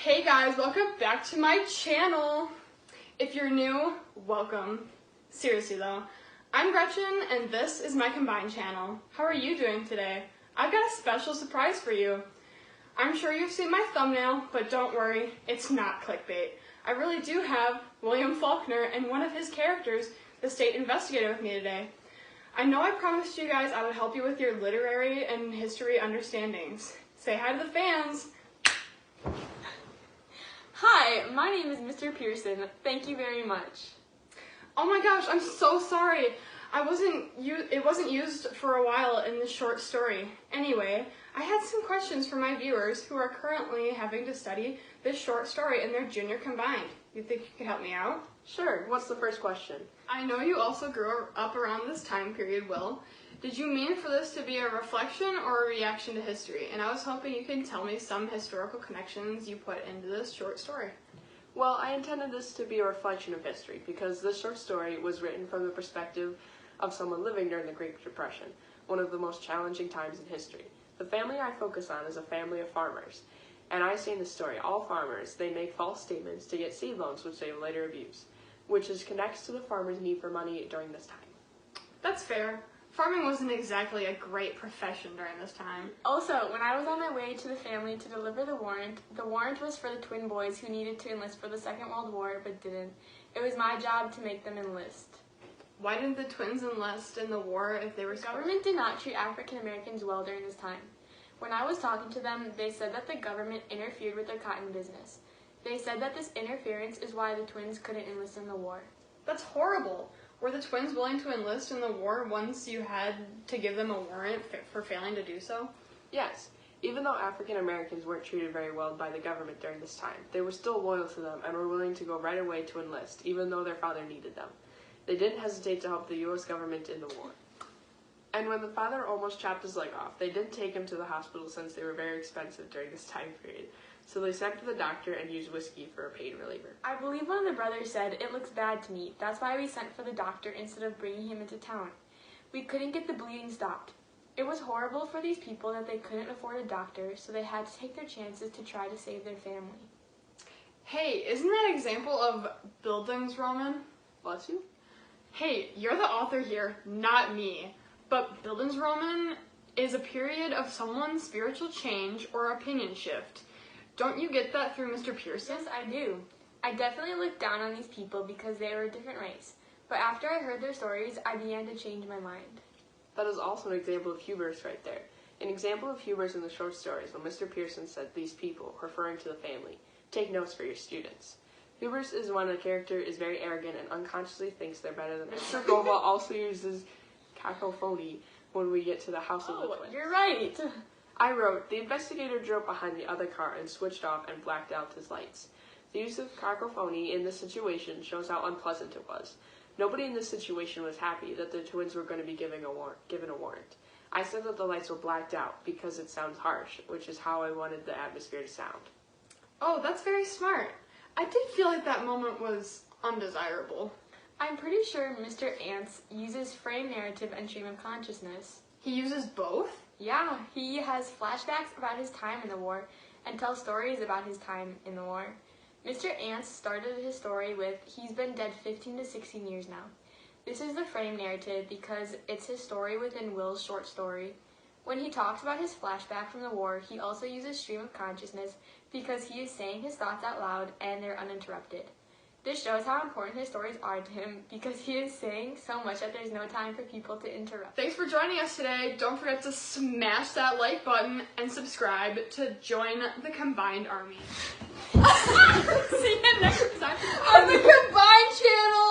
Hey guys, welcome back to my channel. If you're new, welcome. Seriously though, I'm Gretchen and this is my combined channel. How are you doing today? I've got a special surprise for you. I'm sure you've seen my thumbnail, but don't worry, it's not clickbait. I really do have William Faulkner and one of his characters, the state investigator, with me today. I know I promised you guys I would help you with your literary and history understandings. Say hi to the fans. Hi, my name is Mr. Pearson. Thank you very much. Oh my gosh, I'm so sorry. It wasn't used for a while in the short story. Anyway, I had some questions for my viewers who are currently having to study this short story in their junior combined. You think you could help me out? Sure, what's the first question? I know you also grew up around this time period, Will. Did you mean for this to be a reflection or a reaction to history? And I was hoping you could tell me some historical connections you put into this short story. Well, I intended this to be a reflection of history because this short story was written from the perspective of someone living during the Great Depression, one of the most challenging times in history. The family I focus on is a family of farmers, and I say in the story, all farmers, they make false statements to get seed loans which they later abuse, which connects to the farmers' need for money during this time. That's fair. Farming wasn't exactly a great profession during this time. Also, when I was on my way to the family to deliver the warrant was for the twin boys who needed to enlist for the Second World War but didn't. It was my job to make them enlist. Why didn't the twins enlist in the war if they were The government did not treat African Americans well during this time. When I was talking to them, they said that the government interfered with their cotton business. They said that this interference is why the twins couldn't enlist in the war. That's horrible. Were the twins willing to enlist in the war once you had to give them a warrant for failing to do so? Yes, even though African Americans weren't treated very well by the government during this time, they were still loyal to them and were willing to go right away to enlist, even though their father needed them. They didn't hesitate to help the U.S. government in the war. And when the father almost chopped his leg off, they didn't take him to the hospital since they were very expensive during this time period. So they sent to the doctor and used whiskey for a pain reliever. I believe one of the brothers said, "It looks bad to me. That's why we sent for the doctor instead of bringing him into town. We couldn't get the bleeding stopped." It was horrible for these people that they couldn't afford a doctor, so they had to take their chances to try to save their family. Hey, isn't that an example of Bildungsroman? Bless you? Hey, you're the author here, not me. But Bildungsroman is a period of someone's spiritual change or opinion shift. Don't you get that through Mr. Pearson? Yes, I do. I definitely looked down on these people because they were a different race. But after I heard their stories, I began to change my mind. That is also an example of hubris right there. An example of hubris in the short story is when Mr. Pearson said these people, referring to the family. Take notes for your students. Hubris is when a character is very arrogant and unconsciously thinks they're better than Mr. Gova also uses cacophony when we get to the house of the twins. You're right! I wrote, the investigator drove behind the other car and switched off and blacked out his lights. The use of cacophony in this situation shows how unpleasant it was. Nobody in this situation was happy that the twins were going to be given a warrant. I said that the lights were blacked out because it sounds harsh, which is how I wanted the atmosphere to sound. Oh, that's very smart. I did feel like that moment was undesirable. I'm pretty sure Mr. Ants uses frame narrative and stream of consciousness. He uses both? Yeah, he has flashbacks about his time in the war and tells stories about his time in the war. Mr. Ants started his story with, he's been dead 15 to 16 years now. This is the frame narrative because it's his story within Will's short story. When he talks about his flashback from the war, he also uses stream of consciousness because he is saying his thoughts out loud and they're uninterrupted. This shows how important his stories are to him because he is saying so much that there's no time for people to interrupt. Thanks for joining us today. Don't forget to smash that like button and subscribe to join the Combined Army. See you next time on the Combined channel!